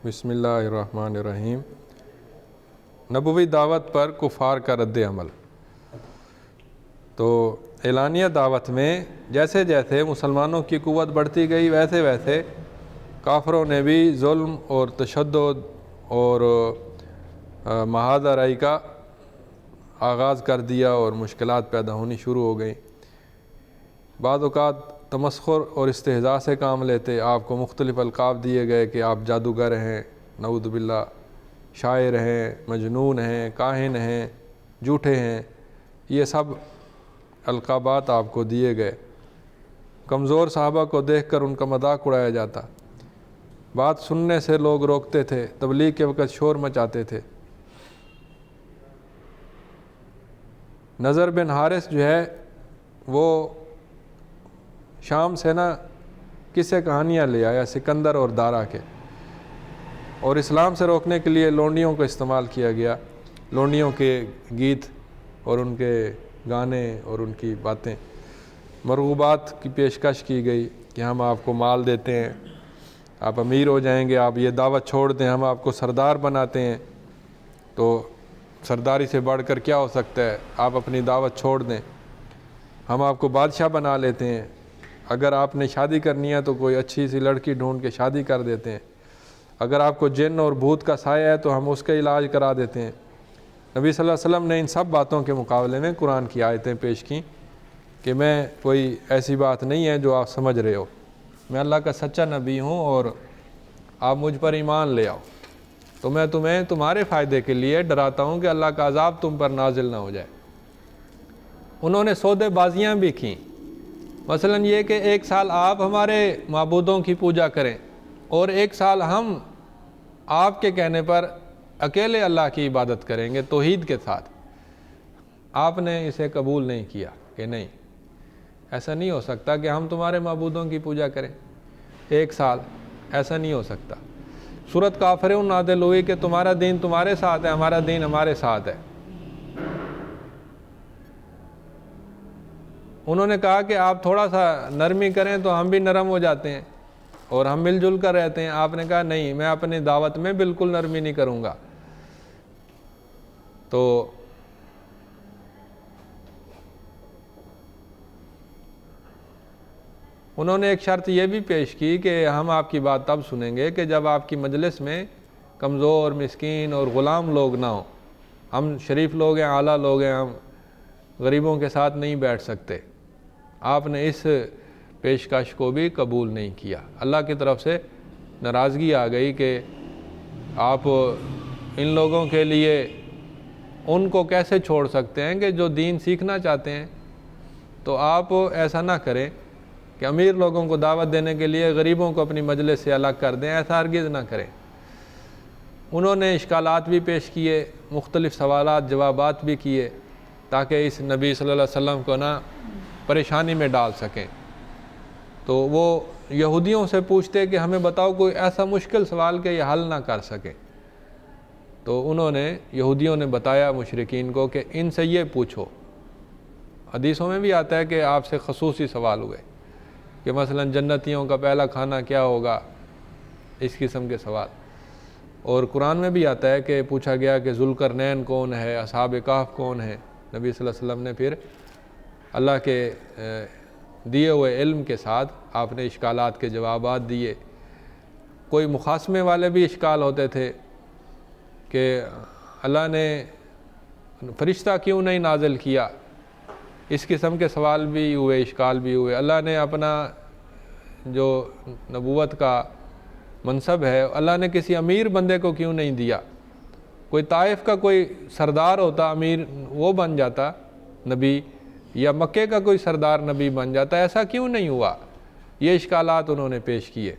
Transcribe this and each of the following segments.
بسم اللہ الرحمن الرحیم۔ نبوی دعوت پر کفار کا رد عمل۔ تو اعلانیہ دعوت میں جیسے جیسے مسلمانوں کی قوت بڑھتی گئی ویسے ویسے کافروں نے بھی ظلم اور تشدد اور محاذ آرائی کا آغاز کر دیا اور مشکلات پیدا ہونی شروع ہو گئیں۔ بعض اوقات تمسخر اور استہزاء سے کام لیتے، آپ کو مختلف القاب دیے گئے کہ آپ جادوگر ہیں، نعوذ باللہ، شاعر ہیں، مجنون ہیں، کاہن ہیں، جھوٹے ہیں، یہ سب القابات آپ کو دیے گئے۔ کمزور صحابہ کو دیکھ کر ان کا مذاق اڑایا جاتا، بات سننے سے لوگ روکتے تھے، تبلیغ کے وقت شور مچاتے تھے۔ نضر بن حارث جو ہے وہ شام سے قصے کہانیاں لے آیا سکندر اور دارا کے، اور اسلام سے روکنے کے لیے لونڈیوں کو استعمال کیا گیا، لونڈیوں کے گیت اور ان کے گانے اور ان کی باتیں، مرغوبات کی پیشکش کی گئی کہ ہم آپ کو مال دیتے ہیں، آپ امیر ہو جائیں گے، آپ یہ دعوت چھوڑ دیں، ہم آپ کو سردار بناتے ہیں۔ تو سرداری سے بڑھ کر کیا ہو سکتا ہے، آپ اپنی دعوت چھوڑ دیں، ہم آپ کو بادشاہ بنا لیتے ہیں، اگر آپ نے شادی کرنی ہے تو کوئی اچھی سی لڑکی ڈھونڈ کے شادی کر دیتے ہیں، اگر آپ کو جن اور بھوت کا سایہ ہے تو ہم اس کا علاج کرا دیتے ہیں۔ نبی صلی اللہ علیہ وسلم نے ان سب باتوں کے مقابلے میں قرآن کی آیتیں پیش کیں کہ میں کوئی ایسی بات نہیں ہے جو آپ سمجھ رہے ہو، میں اللہ کا سچا نبی ہوں اور آپ مجھ پر ایمان لے آؤ، تو میں تمہیں تمہارے فائدے کے لیے ڈراتا ہوں کہ اللہ کا عذاب تم پر نازل نہ ہو جائے۔ انہوں نے سودے بازیاں بھی کیں، مثلا یہ کہ ایک سال آپ ہمارے معبودوں کی پوجا کریں اور ایک سال ہم آپ کے کہنے پر اکیلے اللہ کی عبادت کریں گے توحید کے ساتھ۔ آپ نے اسے قبول نہیں کیا کہ نہیں، ایسا نہیں ہو سکتا کہ ہم تمہارے معبودوں کی پوجا کریں ایک سال، ایسا نہیں ہو سکتا۔ سورۃ کافرون نازل ہوئی کہ تمہارا دین تمہارے ساتھ ہے، ہمارا دین ہمارے ساتھ ہے۔ انہوں نے کہا کہ آپ تھوڑا سا نرمی کریں تو ہم بھی نرم ہو جاتے ہیں اور ہم مل جل کر رہتے ہیں۔ آپ نے کہا نہیں، میں اپنی دعوت میں بالکل نرمی نہیں کروں گا۔ تو انہوں نے ایک شرط یہ بھی پیش کی کہ ہم آپ کی بات تب سنیں گے کہ جب آپ کی مجلس میں کمزور، مسکین اور غلام لوگ نہ ہوں۔ ہم شریف لوگ ہیں، اعلیٰ لوگ ہیں، ہم غریبوں کے ساتھ نہیں بیٹھ سکتے۔ آپ نے اس پیشکش کو بھی قبول نہیں کیا۔ اللہ کی طرف سے ناراضگی آ گئی کہ آپ ان لوگوں کے لیے ان کو کیسے چھوڑ سکتے ہیں کہ جو دین سیکھنا چاہتے ہیں، تو آپ ایسا نہ کریں کہ امیر لوگوں کو دعوت دینے کے لیے غریبوں کو اپنی مجلس سے الگ کر دیں، ایسا ہرگز نہ کریں۔ انہوں نے اشکالات بھی پیش کیے، مختلف سوالات جوابات بھی کیے تاکہ اس نبی صلی اللہ علیہ وسلم کو پریشانی میں ڈال سکیں۔ تو وہ یہودیوں سے پوچھتے کہ ہمیں بتاؤ کوئی ایسا مشکل سوال کہ یہ حل نہ کر سکیں۔ تو انہوں نے یہودیوں نے بتایا مشرکین کو کہ ان سے یہ پوچھو۔ حدیثوں میں بھی آتا ہے کہ آپ سے خصوصی سوال ہوئے کہ مثلا جنتیوں کا پہلا کھانا کیا ہوگا، اس قسم کے سوال۔ اور قرآن میں بھی آتا ہے کہ پوچھا گیا کہ ذوالقرنین کون ہے، اصحاب کہف کون ہیں۔ نبی صلی اللہ علیہ وسلم نے پھر اللہ کے دیے ہوئے علم کے ساتھ آپ نے اشکالات کے جوابات دیے۔ کوئی مخاصمے والے بھی اشکال ہوتے تھے کہ اللہ نے فرشتہ کیوں نہیں نازل کیا، اس قسم کے سوال بھی ہوئے، اشکال بھی ہوئے۔ اللہ نے اپنا جو نبوت کا منصب ہے اللہ نے کسی امیر بندے کو کیوں نہیں دیا، کوئی طائف کا کوئی سردار ہوتا امیر، وہ بن جاتا نبی، یا مکے کا کوئی سردار نبی بن جاتا، ایسا کیوں نہیں ہوا؟ یہ اشکالات انہوں نے پیش کیے۔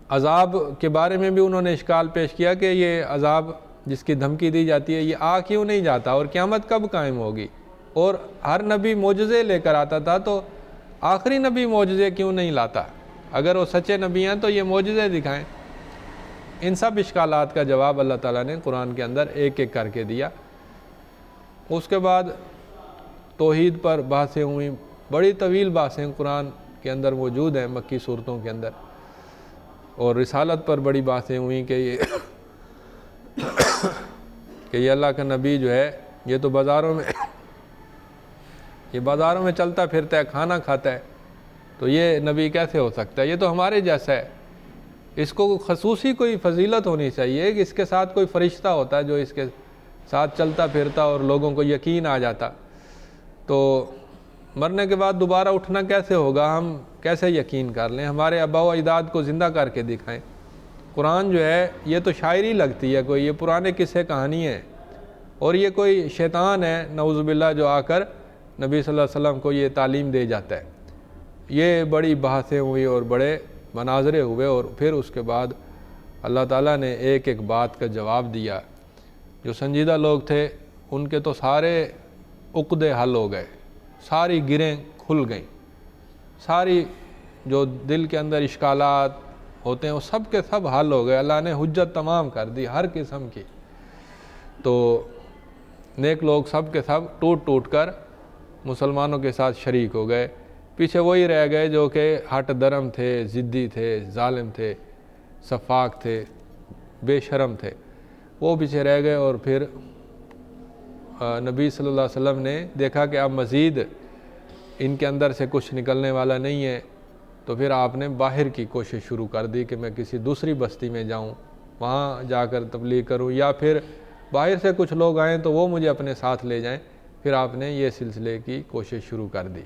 عذاب کے بارے میں بھی انہوں نے اشکال پیش کیا کہ یہ عذاب جس کی دھمکی دی جاتی ہے یہ آ کیوں نہیں جاتا اور قیامت کب قائم ہوگی؟ اور ہر نبی معجزے لے کر آتا تھا، تو آخری نبی معجزے کیوں نہیں لاتا؟ اگر وہ سچے نبی ہیں تو یہ معجزے دکھائیں۔ ان سب اشکالات کا جواب اللہ تعالیٰ نے قرآن کے اندر ایک ایک کر کے دیا۔ اس کے بعد توحید پر بحثیں ہوئیں، بڑی طویل بحثیں قرآن کے اندر موجود ہیں، مکی صورتوں کے اندر۔ اور رسالت پر بڑی باتیں ہوئیں کہ یہ اللہ کا نبی جو ہے یہ تو بازاروں میں چلتا پھرتا ہے، کھانا کھاتا ہے، تو یہ نبی کیسے ہو سکتا ہے؟ یہ تو ہمارے جیسا ہے، اس کو خصوصی کوئی فضیلت ہونی چاہیے کہ اس کے ساتھ کوئی فرشتہ ہوتا ہے جو اس کے ساتھ چلتا پھرتا اور لوگوں کو یقین آ جاتا۔ تو مرنے کے بعد دوبارہ اٹھنا کیسے ہوگا؟ ہم کیسے یقین کر لیں؟ ہمارے آباء و اجداد کو زندہ کر کے دکھائیں۔ قرآن جو ہے یہ تو شاعری لگتی ہے، کوئی یہ پرانے قصے کہانی ہے، اور یہ کوئی شیطان ہے نعوذ باللہ جو آ کر نبی صلی اللہ علیہ وسلم کو یہ تعلیم دے جاتا ہے۔ یہ بڑی بحثیں ہوئی اور بڑے مناظرے ہوئے، اور پھر اس کے بعد اللہ تعالیٰ نے ایک ایک بات کا جواب دیا۔ جو سنجیدہ لوگ تھے ان کے تو سارے عقدے حل ہو گئے، ساری گریں کھل گئیں، ساری جو دل کے اندر اشکالات ہوتے ہیں وہ سب کے سب حل ہو گئے، اللہ نے حجت تمام کر دی ہر قسم کی۔ تو نیک لوگ سب کے سب ٹوٹ ٹوٹ کر مسلمانوں کے ساتھ شریک ہو گئے، پیچھے وہی رہ گئے جو کہ ہٹ درم تھے، ضدی تھے، ظالم تھے، سفاک تھے، بے شرم تھے، وہ پیچھے رہ گئے۔ اور پھر نبی صلی اللہ علیہ وسلم نے دیکھا کہ اب مزید ان کے اندر سے کچھ نکلنے والا نہیں ہے، تو پھر آپ نے باہر کی کوشش شروع کر دی کہ میں کسی دوسری بستی میں جاؤں، وہاں جا کر تبلیغ کروں، یا پھر باہر سے کچھ لوگ آئیں تو وہ مجھے اپنے ساتھ لے جائیں۔ پھر آپ نے یہ سلسلے کی کوشش شروع کر دی۔